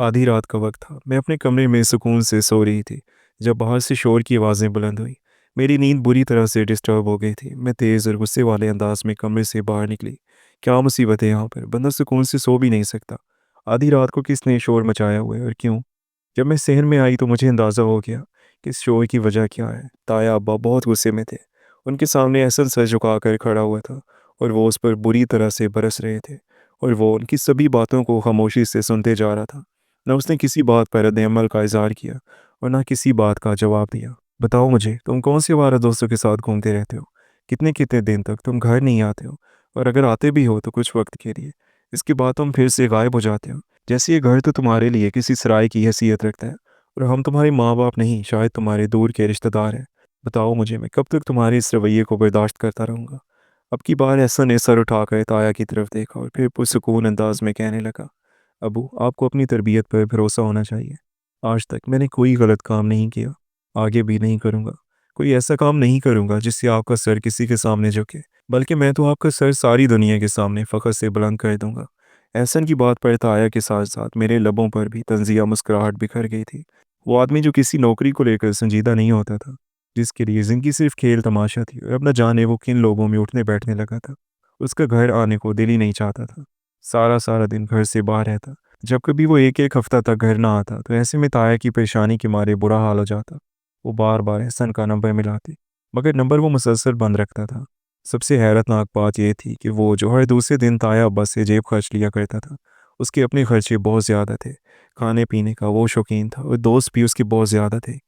आधी रात का वक्त था। मैं अपने कमरे में सुकून से सो रही थी जब बाहर से शोर की आवाज़ें बुलंद हुई। मेरी नींद बुरी तरह से डिस्टर्ब हो गई थी। मैं तेज़ और गुस्से वाले अंदाज में कमरे से बाहर निकली। क्या मुसीबत है यहाँ पर, बंदा सुकून से सो भी नहीं सकता। आधी रात को किसने शोर मचाया हुआ है और क्यों? जब मैं शहर में आई तो मुझे अंदाज़ा हो गया कि इस शोर की वजह क्या है। ताया अब्बा बहुत गुस्से में थे। उनके सामने एहसन सर झुकाकर खड़ा हुआ था और वो उस पर बुरी तरह से बरस रहे थे, और वो उनकी सभी बातों को खामोशी से सुनते जा रहा था। न उसने किसी बात पर रद्द-ए-अमल का इज़हार किया और ना किसी बात का जवाब दिया। बताओ मुझे, तुम कौन से आवारा दोस्तों के साथ घूमते रहते हो? कितने-कितने दिन तक तुम घर नहीं आते हो? और अगर आते भी हो तो कुछ वक़्त के लिए। इसके बाद तुम फिर से गायब हो जाते हो। जैसे ये घर तो तुम्हारे लिए किसी सराय की हैसियत रखता है और हम तुम्हारे माँ-बाप नहीं, शायद तुम्हारे दूर के रिश्तेदार हैं। बताओ मुझे, मैं कब तक तुम्हारे इस रवैये को बर्दाश्त करता रहूँगा? अब की बार एहसन ने सर उठाकर ताया की तरफ देखा और फिर पुरसुकून अंदाज में कहने लगा, अबू, आपको अपनी तरबियत पर भरोसा होना चाहिए। आज तक मैंने कोई गलत काम नहीं किया, आगे भी नहीं करूँगा। कोई ऐसा काम नहीं करूँगा जिससे आपका सर किसी के सामने झुके, बल्कि मैं तो आपका सर सारी दुनिया के सामने फ़ख्र से बुलंद कर दूँगा। एहसन की बात पर ताया के साथ-साथ मेरे लबों पर भी तंज़िया मुस्कुराहट बिखर गई थी। वो आदमी जो किसी नौकरी को लेकर संजीदा नहीं होता था, जिसके लिए ज़िंदगी सिर्फ़ खेल-तमाशा थी, और अब न जाने वो किन लोगों में उठने-बैठने लगा था। उसका घर आने को दिल ही नहीं चाहता था। सारा-सारा दिन घर से बाहर रहता। जब कभी वो एक-एक हफ्ता तक घर ना आता तो ऐसे में ताया की परेशानी के मारे बुरा हाल हो जाता। वो बार-बार एहसन का नंबर मिलाती, मगर नंबर वो मुसलसल बंद रखता था। सबसे हैरतनाक बात ये थी कि वो जो हर दूसरे दिन ताया अब्बा से जेब खर्च लिया करता था, उसके अपने खर्चे बहुत ज़्यादा थे। खाने-पीने का वो शौकीन था और दोस्त भी उसके बहुत ज़्यादा थे।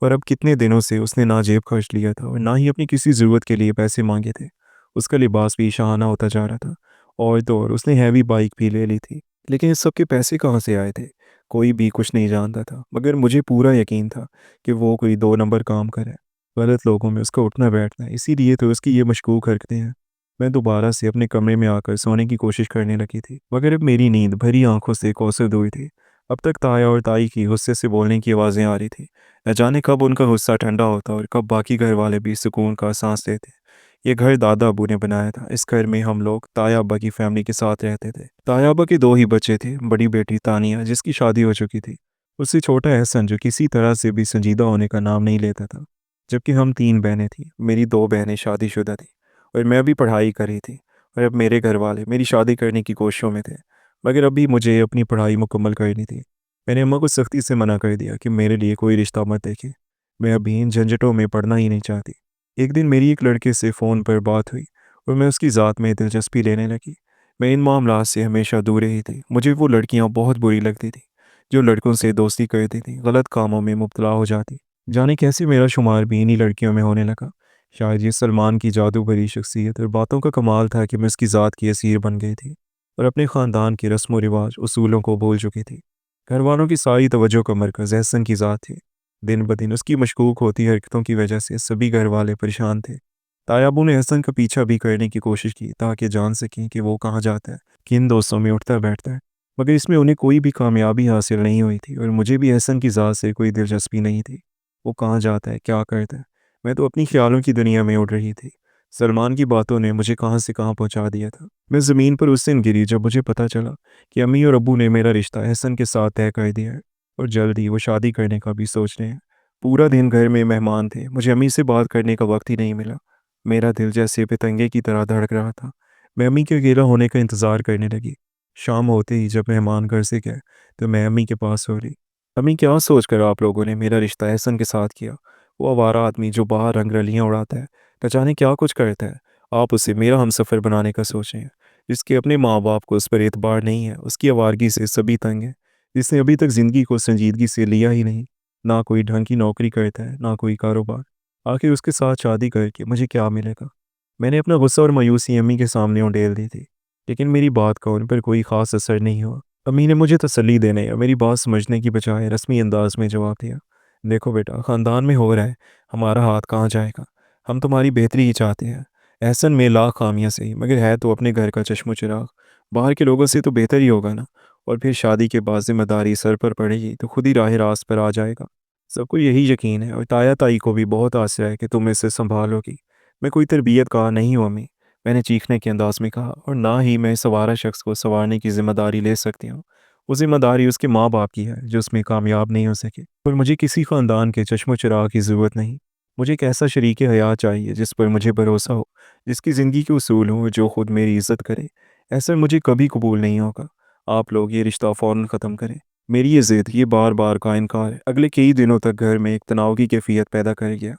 और अब कितने दिनों से उसने ना जेब खर्च लिया था और ना ही अपनी किसी ज़रूरत के लिए पैसे माँगे थे। उसका लिबास भी शाहाना होता जा रहा था, और तो और उसने हैवी बाइक भी ले ली थी। लेकिन इस सब के पैसे कहाँ से आए थे? कोई भी कुछ नहीं जानता था, मगर मुझे पूरा यकीन था कि वो कोई 2 नंबर काम कर रहा है। गलत लोगों में उसका उठना-बैठना है, इसीलिए तो उसकी ये मशकूक हरकतें हैं। मैं दोबारा से अपने कमरे में आकर सोने की कोशिश करने लगी थी, मगर अब मेरी नींद भरी आँखों से कौसर हुई थी। अब तक ताया और ताई की गुस्से से बोलने की आवाज़ें आ रही थी। न जाने कब उनका गुस्सा ठंडा होता और कब बाकी घर वाले भी सुकून का साँस लेते। ये घर दादा अबू ने बनाया था। इस घर में हम लोग ताया अब्बा की फैमिली के साथ रहते थे। ताया अब्बा के 2 ही बच्चे थे, बड़ी बेटी तानिया जिसकी शादी हो चुकी थी, उससे छोटा एहसन जो किसी तरह से भी संजीदा होने का नाम नहीं लेता था। जबकि हम 3 बहनें थीं। मेरी 2 बहनें शादीशुदा थीं और मैं भी पढ़ाई कर रही थी, और अब मेरे घर वाले मेरी शादी करने की कोशिशों में थे। मगर अभी मुझे अपनी पढ़ाई मुकम्मल करनी थी। मैंने अम्मा को सख्ती से मना कर दिया कि मेरे लिए कोई रिश्ता मत देखें। मैं अभी इन झंझटों में पड़ना ही नहीं चाहती। एक दिन मेरी एक लड़के से फ़ोन पर बात हुई और मैं उसकी ज़ात में दिलचस्पी लेने लगी। मैं इन मामलात से हमेशा दूर रही थी। मुझे वो लड़कियां बहुत बुरी लगती थी जो लड़कों से दोस्ती करती थी, गलत कामों में मुब्तला हो जाती। जाने कैसे मेरा शुमार भी इन्हीं लड़कियों में होने लगा। शायद ये सलमान की जादू भरी शख्सियत और बातों का कमाल था कि मैं उसकी ज़ात की असीर बन गई थी और अपने ख़ानदान के रस्म व रिवाज उसूलों को भूल चुकी थी। घर वालों की सारी तवज्जो का मरकज़ एहसन की ज़ात थी। दिन ब दिन उसकी मशकूक होती हरकतों की वजह से सभी घर वाले परेशान थे। तायाबू ने एहसन का पीछा भी करने की कोशिश की ताकि जान सकें कि वो कहाँ जाता है, किन दोस्तों में उठता बैठता है, मगर इसमें उन्हें कोई भी कामयाबी हासिल नहीं हुई थी और मुझे भी एहसन की ज़ात से कोई दिलचस्पी नहीं थी। वो कहाँ जाता है, क्या करता है, मैं तो अपनी ख्यालों की दुनिया में उड़ रही थी। सलमान की बातों ने मुझे कहाँ से कहाँ पहुँचा दिया था। मैं ज़मीन पर उस दिन गिरी जब मुझे पता चला कि अम्मी और अब्बू ने मेरा रिश्ता एहसन के साथ तय कर दिया है और जल्द ही वो शादी करने का भी सोच रहे हैं। पूरा दिन घर में मेहमान थे, मुझे अम्मी से बात करने का वक्त ही नहीं मिला। मेरा दिल जैसे पितंगे की तरह धड़क रहा था। मैं अम्मी के अकेला होने का इंतज़ार करने लगी। शाम होते ही जब मेहमान घर से गए तो मैं अम्मी के पास हो रही। अम्मी, क्या सोच कर आप लोगों ने मेरा रिश्ता एहसन के साथ किया? वो आवारा आदमी जो बाहर रंगरलियाँ उड़ाता है, न जाने क्या कुछ करता है। आप उसे मेरा हमसफ़र बनाने का सोच रहे हैं। जिसके अपने माँ-बाप को उस पर एतबार नहीं है, उसकी आवारगी से सभी तंग हैं। जिसने अभी तक ज़िंदगी को संजीदगी से लिया ही नहीं। ना कोई ढंग की नौकरी करता है, ना कोई कारोबार। आखिर उसके साथ शादी करके मुझे क्या मिलेगा? मैंने अपना गुस्सा और मायूसी अम्मी के सामने उंडेल दी थी, लेकिन मेरी बात का उन पर कोई ख़ास असर नहीं हुआ। अम्मी ने मुझे तसल्ली देने या मेरी बात समझने की बजाय रस्मी अंदाज में जवाब दिया, देखो बेटा, ख़ानदान में हो रहा है, हमारा हाथ कहाँ जाएगा? हम तुम्हारी बेहतरी ही चाहते हैं। एहसन में लाख खामियां सही, मगर है तो अपने घर का चश्मो चिराग। बाहर के लोगों से तो बेहतर ही होगा ना। और फिर शादी के बाद जिम्मेदारी सर पर पड़ेगी तो खुद ही राह रास्त पर आ जाएगा। सबको यही यकीन है और ताया ताई को भी बहुत आशा है कि तुम इसे संभालोगी। मैं कोई तरबियत का नहीं हूँ अम्मी, मैंने चीखने के अंदाज में कहा, और ना ही मैं इस आवारा शख्स को संवारने की जिम्मेदारी ले सकती हूँ। وہ ذمہ داری اس کے ماں باپ کی ہے جو اس میں کامیاب نہیں ہو سکے، پر مجھے کسی خاندان کے چشم و چراغ کی ضرورت نہیں۔ مجھے ایک ایسا شریک حیات چاہیے جس پر مجھے بھروسہ ہو، جس کی زندگی کے اصول ہوں، جو خود میری عزت کرے۔ ایسا مجھے کبھی قبول نہیں ہوگا۔ آپ لوگ یہ رشتہ فوراً ختم کریں۔ میری یہ ضد، یہ بار بار کا انکار اگلے کئی دنوں تک گھر میں ایک تناؤ کی کیفیت پیدا کر گیا۔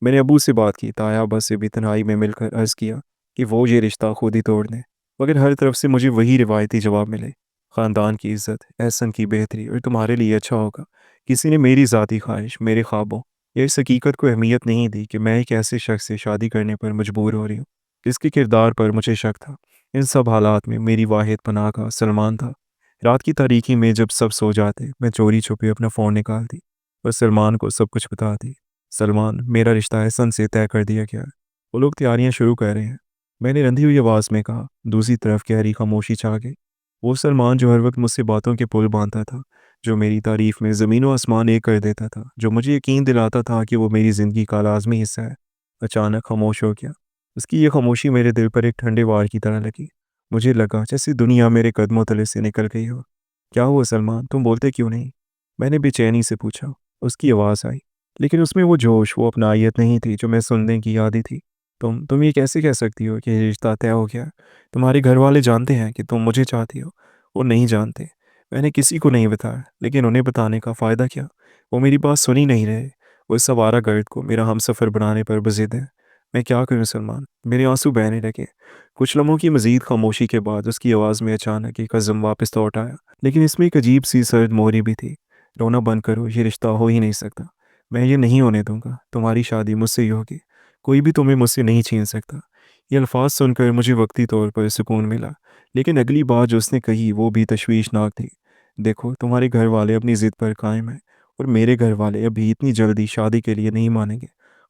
میں نے ابو سے بات کی، تایا ابا سے بھی تنہائی میں مل کر عرض کیا کہ وہ یہ رشتہ خود ہی توڑ دیں، مگر ہر طرف سے مجھے وہی روایتی جواب ملے: خاندان کی عزت، احسن کی بہتری اور تمہارے لیے اچھا ہوگا۔ کسی نے میری ذاتی خواہش، میرے خوابوں یا اس حقیقت کو اہمیت نہیں دی کہ میں ایک ایسے شخص سے شادی کرنے پر مجبور ہو رہی ہوں جس کے کردار پر مجھے شک تھا۔ ان سب حالات میں میری واحد پناہ گاہ سلمان تھا۔ رات کی تاریکی میں جب سب سو جاتے، میں چوری چھپے اپنا فون نکالتی اور سلمان کو سب کچھ بتاتی: سلمان، میرا رشتہ احسن سے طے کر دیا گیا ہے، وہ لوگ تیاریاں شروع کر رہے ہیں۔ میں نے رندھی ہوئی آواز میں کہا۔ دوسری طرف گہری خاموشی چھا گئی۔ وہ سلمان جو ہر وقت مجھ سے باتوں کے پل باندھتا تھا، جو میری تعریف میں زمین و آسمان ایک کر دیتا تھا، جو مجھے یقین دلاتا تھا کہ وہ میری زندگی کا لازمی حصہ ہے، اچانک خاموش ہو گیا۔ اس کی یہ خاموشی میرے دل پر ایک ٹھنڈے وار کی طرح لگی۔ مجھے لگا جیسے دنیا میرے قدموں تلے سے نکل گئی ہو۔ کیا ہوا سلمان، تم بولتے کیوں نہیں؟ میں نے بے چینی سے پوچھا۔ اس کی آواز آئی، لیکن اس میں وہ جوش، وہ اپنائیت نہیں تھی جو میں سننے کی عادی تھی۔ تم یہ کیسے کہہ سکتی ہو کہ یہ رشتہ طے ہو گیا؟ تمہارے گھر والے جانتے ہیں کہ تم مجھے چاہتی ہو؟ وہ نہیں جانتے۔ میں نے کسی کو نہیں بتایا، لیکن انہیں بتانے کا فائدہ کیا؟ وہ میری بات سن ہی نہیں رہے۔ وہ اس آوارہ گرد کو میرا ہم سفر بنانے پر بضد ہے۔ میں کیا کروں سلمان؟ میرے آنسو بہنے لگے۔ کچھ لمحوں کی مزید خاموشی کے بعد اس کی آواز میں اچانک ایک عزم واپس لوٹ آیا، لیکن اس میں ایک عجیب سی سرد موہری بھی تھی: رونا بند کرو، یہ رشتہ ہو ہی نہیں سکتا۔ میں یہ نہیں ہونے دوں گا۔ تمہاری شادی مجھ سے ہی ہوگی، کوئی بھی تمہیں مجھ سے نہیں چھین سکتا۔ یہ الفاظ سن کر مجھے وقتی طور پر سکون ملا، لیکن اگلی بات جو اس نے کہی وہ بھی تشویشناک تھی: دیکھو، تمہارے گھر والے اپنی ضد پر قائم ہیں، اور میرے گھر والے ابھی اتنی جلدی شادی کے لیے نہیں مانیں گے،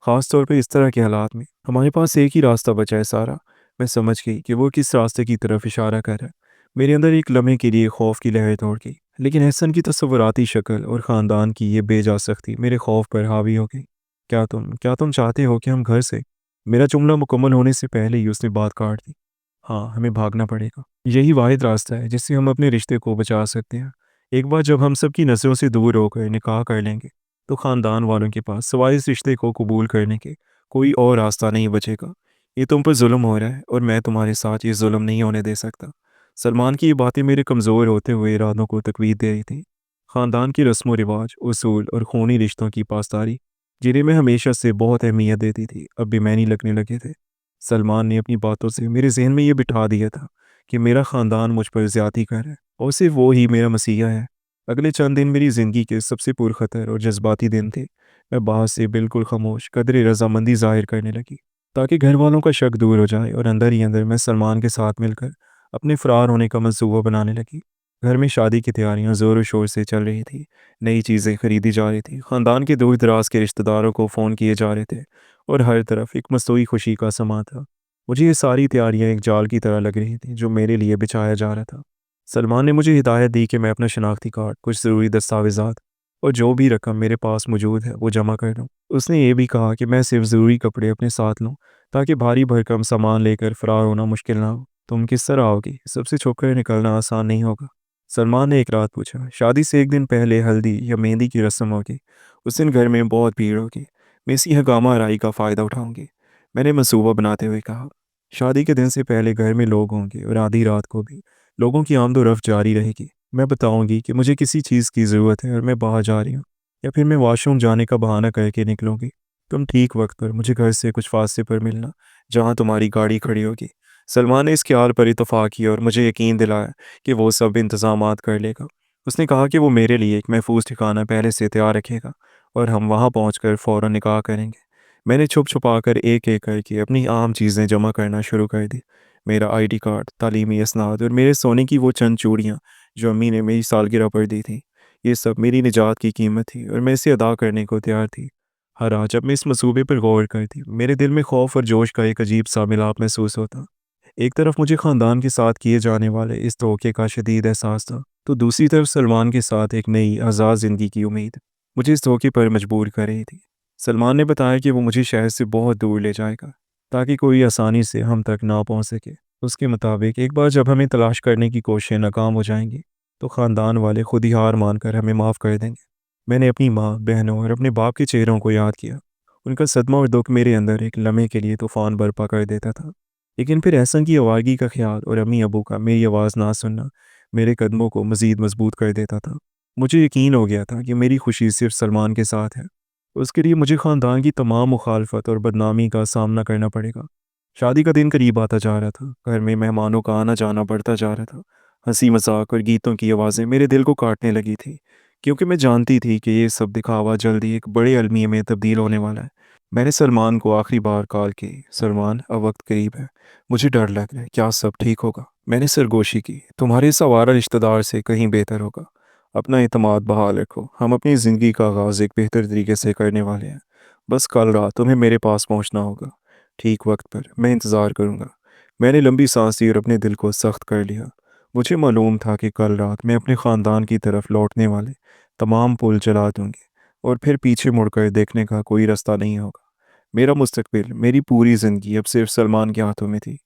خاص طور پہ اس طرح کے حالات میں۔ ہمارے پاس ایک ہی راستہ بچا ہے سارا۔ میں سمجھ گئی کہ وہ کس راستے کی طرف اشارہ کر رہا ہے۔ میرے اندر ایک لمحے کے لیے خوف کی لہر دوڑ گئی، لیکن احسن کی تصوراتی شکل اور خاندان کی یہ بے جا سختی میرے خوف پر حاوی ہو گئی۔ کیا تم چاہتے ہو کہ ہم گھر سے؟ میرا جملہ مکمل ہونے سے پہلے ہی اس نے بات کاٹ دی۔ ہاں، ہمیں بھاگنا پڑے گا۔ یہی واحد راستہ ہے جس سے ہم اپنے رشتے کو بچا سکتے ہیں۔ ایک بار جب ہم سب کی نظروں سے دور ہو کر نکاح کر لیں گے، تو خاندان والوں کے پاس سوائے اس رشتے کو قبول کرنے کے کوئی اور راستہ نہیں بچے گا۔ یہ تم پر ظلم ہو رہا ہے، اور میں تمہارے ساتھ یہ ظلم نہیں ہونے دے سکتا۔ سلمان کی یہ باتیں میرے کمزور ہوتے ہوئے ارادوں کو تقویت دے رہی تھیں۔ خاندان کی رسم و رواج، اصول اور خونی رشتوں کی پاسداری، جنہیں میں ہمیشہ سے بہت اہمیت دیتی تھی، اب بھی میں نہیں لگنے لگے تھے۔ سلمان نے اپنی باتوں سے میرے ذہن میں یہ بٹھا دیا تھا کہ میرا خاندان مجھ پر زیادتی کر رہا ہے، اور صرف وہ ہی میرا مسیحا ہے۔ اگلے چند دن میری زندگی کے سب سے پرخطر اور جذباتی دن تھے۔ میں باہر سے بالکل خاموش، قدر رضامندی ظاہر کرنے لگی تاکہ گھر والوں کا شک دور ہو جائے، اور اندر ہی اندر میں سلمان کے ساتھ مل کر اپنے فرار ہونے کا منصوبہ بنانے لگی۔ گھر میں شادی کی تیاریاں زور و شور سے چل رہی تھی، نئی چیزیں خریدی جا رہی تھیں، خاندان کے دور دراز کے رشتہ داروں کو فون کیے جا رہے تھے، اور ہر طرف ایک مصنوعی خوشی کا سما تھا۔ مجھے یہ ساری تیاریاں ایک جال کی طرح لگ رہی تھیں جو میرے لیے بچھایا جا رہا تھا۔ سلمان نے مجھے ہدایت دی کہ میں اپنا شناختی کارڈ، کچھ ضروری دستاویزات اور جو بھی رقم میرے پاس موجود ہے وہ جمع کر دوں۔ اس نے یہ بھی کہا کہ میں صرف ضروری کپڑے اپنے ساتھ لوں تاکہ بھاری بھرکم سامان لے کر فرار ہونا مشکل نہ ہو۔ تم کس طرح آؤ گی؟ سب سے چھپ کر نکلنا آسان نہیں ہوگا، سلمان نے ایک رات پوچھا۔ شادی سے ایک دن پہلے ہلدی یا مہندی کی رسم ہوگی، اس دن گھر میں بہت بھیڑ ہوگی، میں اسی ہنگامہ آرائی کا فائدہ اٹھاؤں گی، میں نے منصوبہ بناتے ہوئے کہا۔ شادی کے دن سے پہلے گھر میں لوگ ہوں گے، اور آدھی رات کو بھی لوگوں کی آمد و رفت جاری رہے گی۔ میں بتاؤں گی کہ مجھے کسی چیز کی ضرورت ہے اور میں باہر جا رہی ہوں، یا پھر میں واش روم جانے کا بہانہ کر کے نکلوں گی۔ تم ٹھیک وقت پر مجھے گھر سے کچھ فاصلے پر ملنا، جہاں تمہاری گاڑی کھڑی ہوگی۔ سلمان نے اس خیال پر اتفاق کیا اور مجھے یقین دلایا کہ وہ سب انتظامات کر لے گا۔ اس نے کہا کہ وہ میرے لیے ایک محفوظ ٹھکانہ پہلے سے تیار رکھے گا، اور ہم وہاں پہنچ کر فوراً نکاح کریں گے۔ میں نے چھپ چھپا کر ایک ایک کر کے اپنی عام چیزیں جمع کرنا شروع کر دی: میرا آئی ڈی کارڈ، تعلیمی اسناد، اور میرے سونے کی وہ چند چوڑیاں جو امی نے میری سالگرہ پر دی تھیں۔ یہ سب میری نجات کی قیمت تھی، اور میں اسے ادا کرنے کو تیار تھی۔ ہر رات جب میں اس منصوبے پر غور کرتی، میرے دل میں خوف اور جوش کا ایک عجیب سا ملاپ محسوس ہوتا۔ ایک طرف مجھے خاندان کے ساتھ کیے جانے والے اس دھوکے کا شدید احساس تھا، تو دوسری طرف سلمان کے ساتھ ایک نئی آزاد زندگی کی امید مجھے اس دھوکے پر مجبور کر رہی تھی۔ سلمان نے بتایا کہ وہ مجھے شہر سے بہت دور لے جائے گا تاکہ کوئی آسانی سے ہم تک نہ پہنچ سکے۔ اس کے مطابق ایک بار جب ہمیں تلاش کرنے کی کوششیں ناکام ہو جائیں گی، تو خاندان والے خود ہی ہار مان کر ہمیں معاف کر دیں گے۔ میں نے اپنی ماں، بہنوں اور اپنے باپ کے چہروں کو یاد کیا۔ ان کا صدمہ اور دکھ میرے اندر ایک لمحے کے لیے طوفان برپا کر دیتا تھا، لیکن پھر احسن کی آوارگی کا خیال اور امی ابو کا میری آواز نہ سننا میرے قدموں کو مزید مضبوط کر دیتا تھا۔ مجھے یقین ہو گیا تھا کہ میری خوشی صرف سلمان کے ساتھ ہے، اس کے لیے مجھے خاندان کی تمام مخالفت اور بدنامی کا سامنا کرنا پڑے گا۔ شادی کا دن قریب آتا جا رہا تھا، گھر میں مہمانوں کا آنا جانا بڑھتا جا رہا تھا۔ ہنسی مذاق اور گیتوں کی آوازیں میرے دل کو کاٹنے لگی تھی، کیونکہ میں جانتی تھی کہ یہ سب دکھاوا جلدی ایک بڑے المیے میں تبدیل ہونے والا ہے۔ میں نے سلمان کو آخری بار کال کی، سلمان اب وقت قریب ہے، مجھے ڈر لگ رہا ہے، کیا سب ٹھیک ہوگا؟ میں نے سرگوشی کی، تمہارے سوارا رشتہ دار سے کہیں بہتر ہوگا، اپنا اعتماد بحال رکھو، ہم اپنی زندگی کا آغاز ایک بہتر طریقے سے کرنے والے ہیں، بس کل رات تمہیں میرے پاس پہنچنا ہوگا، ٹھیک وقت پر، میں انتظار کروں گا۔ میں نے لمبی سانس لی اور اپنے دل کو سخت کر لیا۔ مجھے معلوم تھا کہ کل رات میں اپنے خاندان کی طرف لوٹنے والے تمام پل چلا دوں گی، اور پھر پیچھے مڑ کر دیکھنے کا کوئی رستہ نہیں ہوگا۔ میرا مستقبل، میری پوری زندگی اب صرف سلمان کے ہاتھوں میں تھی۔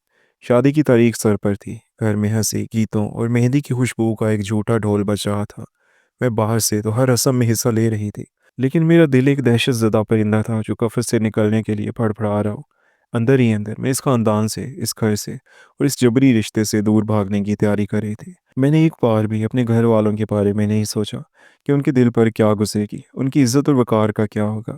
شادی کی تاریخ سر پر تھی، گھر میں ہنسی، گیتوں اور مہندی کی خوشبو کا ایک جھوٹا ڈھول بج رہا تھا۔ میں باہر سے تو ہر رسم میں حصہ لے رہی تھی، لیکن میرا دل ایک دہشت زدہ پرندہ تھا جو قفس سے نکلنے کے لیے پھڑپڑا رہا ہو۔ اندر ہی اندر میں اس خاندان سے، اس گھر سے اور اس جبری رشتے سے دور بھاگنے کی تیاری کر رہی تھی۔ میں نے ایک بار بھی اپنے گھر والوں کے بارے میں نہیں سوچا کہ ان کے دل پر کیا گزرے گی، ان کی عزت اور وقار کا کیا ہوگا۔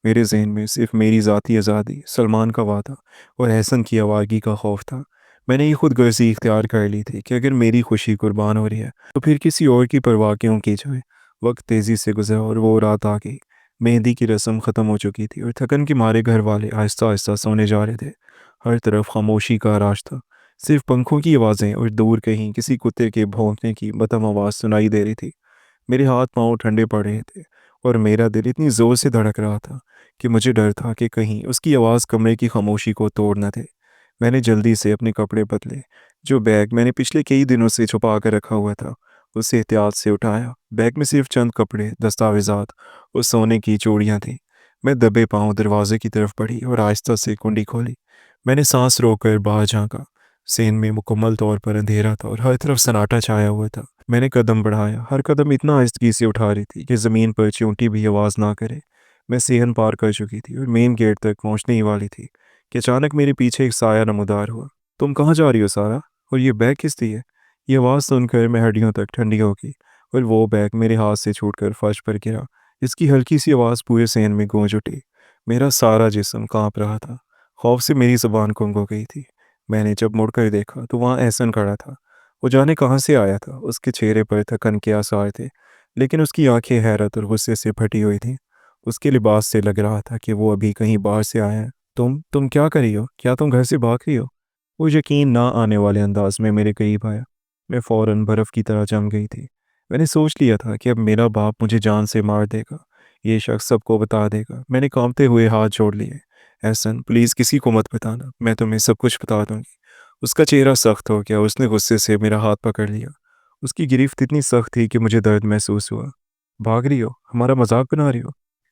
میرے ذہن میں صرف میری ذاتی آزادی، سلمان کا وعدہ اور احسن کی آوارگی کا خوف تھا۔ میں نے یہ خود غرضی اختیار کر لی تھی کہ اگر میری خوشی قربان ہو رہی ہے تو پھر کسی اور کی پرواہ کیوں کی جائے۔ وقت تیزی سے گزرا اور وہ رات آ گئی۔ مہندی کی رسم ختم ہو چکی تھی اور تھکن کے مارے گھر والے آہستہ آہستہ سونے جا رہے تھے۔ ہر طرف خاموشی کا راج تھا، صرف پنکھوں کی آوازیں اور دور کہیں کسی کتے کے بھونکنے کی مدھم آواز سنائی دے رہی تھی۔ میرے ہاتھ پاؤں ٹھنڈے پڑ رہے تھے اور میرا دل اتنی زور سے دھڑک رہا تھا کہ مجھے ڈر تھا کہ کہیں اس کی آواز کمرے کی خاموشی کو توڑ نہ دے۔ میں نے جلدی سے اپنے کپڑے بدلے، جو بیگ میں نے پچھلے کئی دنوں سے چھپا کر رکھا ہوا تھا اسے احتیاط سے اٹھایا۔ بیگ میں صرف چند کپڑے، دستاویزات اور سونے کی چوڑیاں تھیں۔ میں دبے پاؤں دروازے کی طرف بڑھی اور آہستہ سے کنڈی کھولی۔ میں نے سانس روک کر باہر جھانکا۔ سین میں مکمل طور پر اندھیرا تھا اور ہر طرف سناٹا چھایا ہوا تھا۔ میں نے قدم بڑھایا، ہر قدم اتنا آہستگی سے اٹھا رہی تھی کہ زمین پر چونٹی بھی آواز نہ کرے۔ میں صحن پار کر چکی تھی اور مین گیٹ تک پہنچنے ہی والی تھی کہ اچانک میرے پیچھے ایک سایہ نمودار ہوا۔ تم کہاں جا رہی ہو سارا؟ اور یہ بیگ کس دی ہے؟ یہ آواز سن کر میں ہڈیوں تک ٹھنڈی ہو گئی اور وہ بیگ میرے ہاتھ سے چھوٹ کر فرش پر گرا۔ اس کی ہلکی سی آواز پورے صحن میں گونج اٹھی۔ میرا سارا جسم کانپ رہا تھا، خوف سے میری زبان گنگ ہو گئی تھی۔ میں نے جب مڑ کر دیکھا تو وہاں احسن کھڑا تھا۔ وہ جانے کہاں سے آیا تھا، اس کے چہرے پر تھکن کے آثار تھے، لیکن اس کی آنکھیں حیرت اور غصے سے پھٹی ہوئی تھیں۔ اس کے لباس سے لگ رہا تھا کہ وہ ابھی کہیں باہر سے آیا ہے۔ تم کیا کر رہی ہو؟ کیا تم گھر سے بھاگ رہی ہو؟ وہ یقین نہ آنے والے انداز میں میرے قریب آیا۔ میں فوراً برف کی طرح جم گئی تھی۔ میں نے سوچ لیا تھا کہ اب میرا باپ مجھے جان سے مار دے گا، یہ شخص سب کو بتا دے گا۔ میں نے کانپتے ہوئے ہاتھ جوڑ لیے۔ احسن، پلیز کسی کو مت بتانا، میں تمہیں سب کچھ بتا دوں گی۔ اس کا چہرہ سخت ہو گیا، اس نے غصے سے میرا ہاتھ پکڑ لیا۔ اس کی گرفت اتنی سخت تھی کہ مجھے درد محسوس ہوا۔ بھاگ رہی ہو؟ ہمارا مذاق بنا رہی ہو؟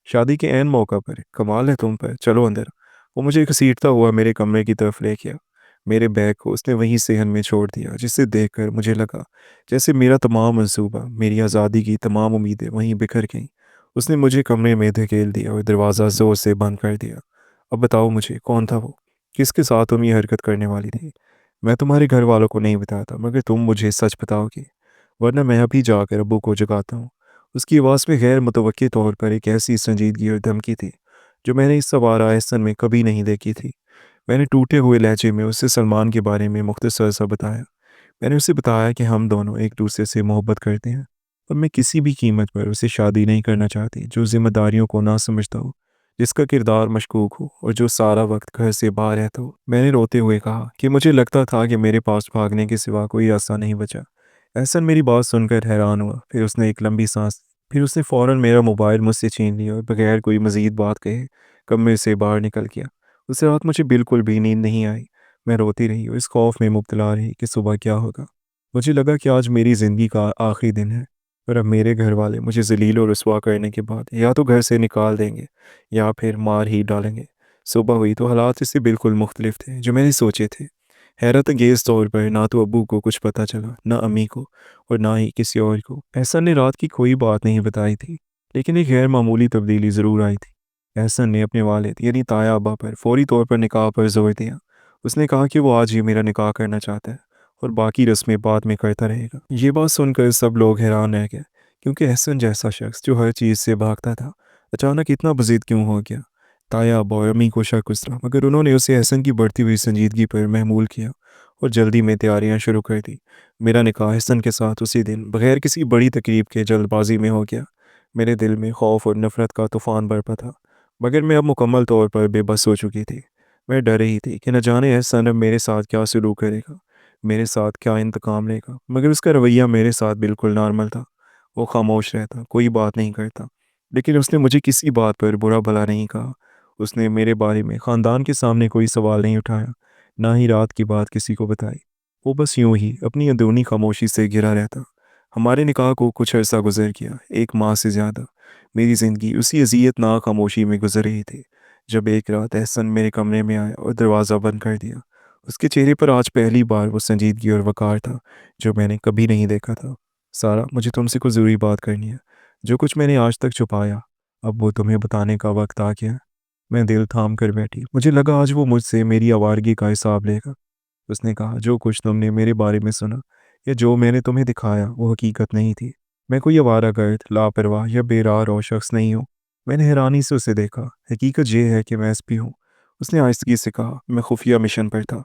شادی کے عین موقع پر؟ کمال ہے تم پر، چلو اندر۔ وہ مجھے گھسیٹتا ہوا میرے کمرے کی طرف لے گیا۔ میرے بیگ کو اس نے وہیں صحن میں چھوڑ دیا، جسے دیکھ کر مجھے لگا جیسے میرا تمام منصوبہ، میری آزادی کی تمام امیدیں وہیں بکھر گئیں۔ اس نے مجھے کمرے میں دھکیل دیا اور دروازہ زور سے بند کر دیا۔ اب بتاؤ مجھے، کون تھا وہ؟ کس کے ساتھ تم یہ حرکت کرنے والی تھی؟ میں تمہارے گھر والوں کو نہیں بتاتا، مگر تم مجھے سچ بتاؤ گی، ورنہ میں ابھی جا کر ابو کو جگاتا ہوں۔ اس کی آواز میں غیر متوقع طور پر ایک ایسی سنجیدگی اور دھمکی تھی جو میں نے اس سوارا احسن میں کبھی نہیں دیکھی تھی۔ میں نے ٹوٹے ہوئے لہجے میں اسے سلمان کے بارے میں مختصر سا بتایا۔ میں نے اسے بتایا کہ ہم دونوں ایک دوسرے سے محبت کرتے ہیں اور میں کسی بھی قیمت پر اسے شادی نہیں کرنا چاہتی جو ذمہ داریوں کو نہ سمجھتا ہو، جس کا کردار مشکوک ہو اور جو سارا وقت گھر سے باہر رہتا ہو۔ میں نے روتے ہوئے کہا کہ مجھے لگتا تھا کہ میرے پاس بھاگنے کے سوا کوئی راستہ نہیں بچا۔ احسن میری بات سن کر حیران ہوا، پھر اس نے ایک لمبی سانس، پھر اس نے فوراً میرا موبائل مجھ سے چھین لیا اور بغیر کوئی مزید بات کہے کمرے سے باہر نکل گیا۔ اس رات مجھے بالکل بھی نیند نہیں آئی۔ میں روتی رہی اور اس خوف میں مبتلا رہی کہ صبح کیا ہوگا۔ مجھے لگا کہ آج میری زندگی کا آخری دن ہے اور اب میرے گھر والے مجھے ذلیل و رسوا کرنے کے بعد یا تو گھر سے نکال دیں گے یا پھر مار ہی ڈالیں گے۔ صبح ہوئی تو حالات اس سے بالکل مختلف تھے جو میں نے سوچے تھے۔ हैरत अंगेज़ तौर पर ना तो अब्बू को कुछ पता चला, ना अम्मी को, और ना ही किसी और को। एहसन ने रात की कोई बात नहीं बताई थी, लेकिन एक गैर मामूली तब्दीली ज़रूर आई थी। एहसन ने अपने वालिद यानी ताया अब्बा पर फौरी तौर पर निकाह पर जोर दिया। उसने कहा कि वो आज ही मेरा निकाह करना चाहता है और बाकी रस्में बाद में करता रहेगा। ये बात सुनकर सब लोग हैरान रह गए, क्योंकि एहसन जैसा शख्स जो हर चीज़ से भागता था, अचानक इतना बज़िद क्यों हो गया। ताया अब्बा और अम्मी को शक था, मगर उन्होंने उसे एहसन की बढ़ती हुई संजीदगी पर महमूल किया और जल्दी में तैयारियां शुरू कर दी। मेरा निकाह एहसन के साथ उसी दिन बगैर किसी बड़ी तकरीब के जल्दबाजी में हो गया। मेरे दिल में खौफ और नफ़रत का तूफ़ान बरपा था, मगर मैं अब मुकम्मल तौर पर बेबस हो चुकी थी। मैं डर रही थी कि न जाने एहसन अब मेरे साथ क्या सलूक करेगा, मेरे साथ क्या इंतकाम लेगा। मगर उसका रवैया मेरे साथ बिल्कुल नॉर्मल था। वो खामोश रहता, कोई बात नहीं करता, लेकिन उसने मुझे किसी बात पर बुरा भला नहीं कहा। उसने मेरे बारे में ख़ानदान के सामने कोई सवाल नहीं उठाया, ना ही रात की बात किसी को बताई। वो बस यूं ही अपनी अंदरूनी खामोशी से घिरा रहता। हमारे निकाह को कुछ अरसा गुजर गया, एक माह से ज़्यादा। मेरी ज़िंदगी उसी अज़ियतनाक खामोशी में गुजर रही थी, जब एक रात एहसन मेरे कमरे में आया और दरवाज़ा बंद कर दिया। उसके चेहरे पर आज पहली बार वो संजीदगी और वक़ार था जो मैंने कभी नहीं देखा था। सारा, मुझे तुमसे कुछ ज़रूरी बात करनी है। जो कुछ मैंने आज तक छुपाया, अब वो तुम्हें बताने का वक्त आ गया है। मैं दिल थाम कर बैठी। मुझे लगा आज वो मुझसे मेरी आवारगी का हिसाब लेगा। उसने कहा, जो कुछ तुमने मेरे बारे में सुना या जो मैंने तुम्हें दिखाया वो हकीकत नहीं थी। मैं कोई आवारागर्द, लापरवाह या बेराह रो शख्स नहीं हूँ। मैंने हैरानी से उसे देखा। हकीकत ये है कि मैं एसपी हूँ। उसने आहिस्तगी से कहा, मैं खुफिया मिशन पर था,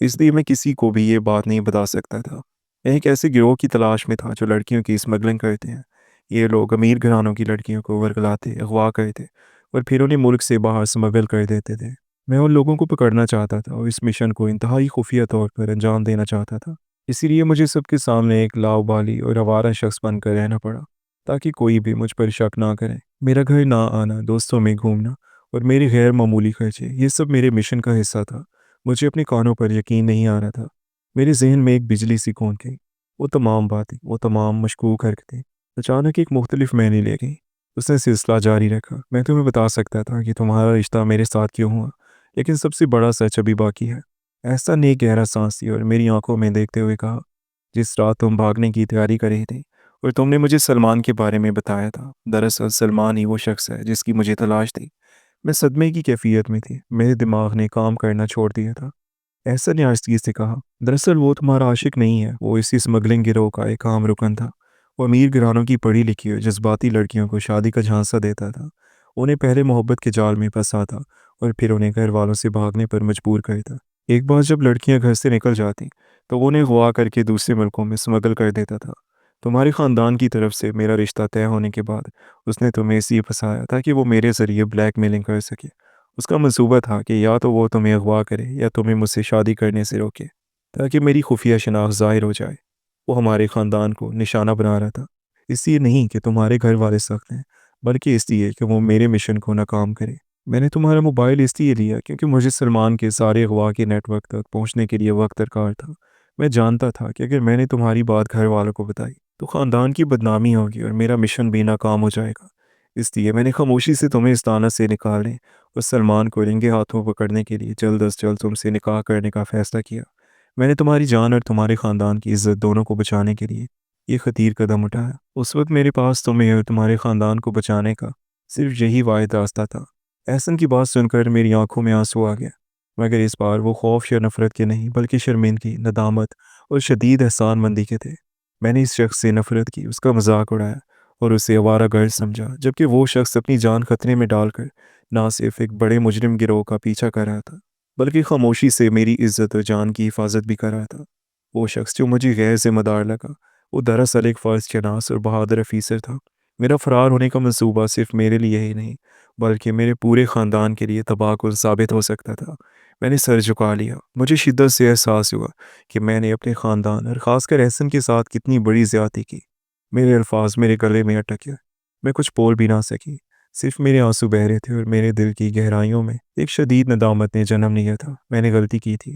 इसलिए मैं किसी को भी ये बात नहीं बता सकता था। मैं एक ऐसे गिरोह की तलाश में था जो लड़कियों की स्मगलिंग करते हैं। ये लोग अमीर घरानों की लड़कियों को वर्गलाते, अगवा करते और फिर उन्हें मुल्क से बाहर स्मगल कर देते थे। मैं उन लोगों को पकड़ना चाहता था और इस मिशन को इंतहाई खुफिया तौर पर अंजाम देना चाहता था। इसीलिए मुझे सबके सामने एक लाउबाली और आवारा शख्स बनकर रहना पड़ा, ताकि कोई भी मुझ पर शक ना करे। मेरा घर ना आना, दोस्तों में घूमना और मेरे गैर मामूली खर्चे, ये सब मेरे मिशन का हिस्सा था। मुझे अपने कानों पर यकीन नहीं आ रहा था। मेरे जहन में एक बिजली सी कौंध गई। वो तमाम बातें, वो तमाम मशकूक हरकतें अचानक एक मुख्तलिफ मैंने ले गई। उसने सिलसिला जारी रखा, मैं तुम्हें बता सकता था कि तुम्हारा रिश्ता मेरे साथ क्यों हुआ, लेकिन सबसे बड़ा सच अभी बाकी है। ऐसा ने गहरा सांस लिया और मेरी आंखों में देखते हुए कहा, जिस रात तुम भागने की तैयारी कर रही थी और तुमने मुझे सलमान के बारे में बताया था, दरअसल सलमान ही वो शख्स है जिसकी मुझे तलाश थी। मैं सदमे की कैफियत में थी, मेरे दिमाग ने काम करना छोड़ दिया था। ऐसा ने आहिस्तगी से कहा, दरअसल वो तुम्हारा आशिक नहीं है, वो इसी स्मगलिंग गिरोह का एक आम रुकन था। वो अमीर घरानों की पढ़ी लिखी और जज्बाती लड़कियों को शादी का झांसा देता था। उन्हें पहले मोहब्बत के जाल में फंसा था और फिर उन्हें घर वालों से भागने पर मजबूर करता। एक बार जब लड़कियां घर से निकल जाती तो वो उन्हें अगवा करके दूसरे मुल्कों में स्मगल कर देता था। तुम्हारे ख़ानदान की तरफ से मेरा रिश्ता तय होने के बाद उसने तुम्हें इसलिए फंसाया ताकि वो मेरे ज़रिए ब्लैकमेलिंग कर सके। उसका मंसूबा था कि या तो वो तुम्हें अगवा करे या तुम्हें मुझसे शादी करने से रोके, ताकि मेरी खुफिया शनाख्त ज़ाहिर हो जाए। वो हमारे ख़ानदान को निशाना बना रहा था, इसलिए नहीं कि तुम्हारे घर वाले सख्त हैं, बल्कि इसलिए कि वो मेरे मिशन को नाकाम करे। मैंने तुम्हारा मोबाइल इसलिए लिया क्योंकि मुझे सलमान के सारे अगवा के नेटवर्क तक पहुंचने के लिए वक्त दरकार था। मैं जानता था कि अगर मैंने तुम्हारी बात घर वालों को बताई तो ख़ानदान की बदनामी होगी और मेरा मिशन भी नाकाम हो जाएगा। इसलिए मैंने खामोशी से तुम्हें इस ताना से निकालने और सलमान को रंगे हाथों पकड़ने के लिए जल्द अज जल्द तुमसे निकाह करने का फ़ैसला किया। मैंने तुम्हारी जान और तुम्हारे ख़ानदान की इज़्ज़त दोनों को बचाने के लिए ये ख़तीर कदम उठाया। उस वक्त मेरे पास तुम्हें और तुम्हारे ख़ानदान को बचाने का सिर्फ यही वाहिद रास्ता था। एहसन की बात सुनकर मेरी आंखों में आंसू आ गया, मगर इस बार वो खौफ या नफ़रत के नहीं, बल्कि शर्मिंदगी, नदामत और शदीद एहसानमंदी के थे। मैंने इस शख्स से नफ़रत की, उसका मजाक उड़ाया और उसे आवारागर्द समझा, जबकि वो शख्स अपनी जान खतरे में डालकर ना सिर्फ एक बड़े मुजरिम गिरोह का पीछा कर रहा था, बल्कि खामोशी से मेरी इज्जत और जान की हिफाजत भी कर रहा था। वो शख्स जो मुझे गैर जिम्मेदार लगा, वो दरअसल एक फ़र्ज शनास और बहादुर अफीसर था। मेरा फ़रार होने का मंसूबा सिर्फ मेरे लिए ही नहीं, बल्कि मेरे पूरे ख़ानदान के लिए तबाहकुन साबित हो सकता था। मैंने सर झुका लिया। मुझे शिद्दत से एहसास हुआ कि मैंने अपने ख़ानदान और ख़ासकर एहसन के साथ कितनी बड़ी ज़्यादती की। मेरे अल्फाज मेरे गले में अटक गए। मैं कुछ बोल भी ना सकी। सिर्फ मेरे आंसू बह रहे थे और मेरे दिल की गहराइयों में एक शदीद नदामत ने जन्म लिया था। मैंने गलती की थी।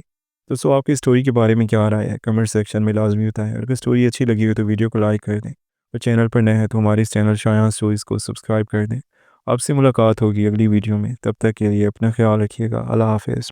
दोस्तों, आपकी स्टोरी के बारे में क्या राय है, कमेंट सेक्शन में लाजमी बताएं। और अगर स्टोरी अच्छी लगी हो तो वीडियो को लाइक कर दें और चैनल पर नए हैं तो हमारे इस चैनल शायान स्टोरीज़ को सब्सक्राइब कर दें। आपसे मुलाकात होगी अगली वीडियो में। तब तक के लिए अपना ख्याल रखिएगा। अल्लाह हाफ़िज़।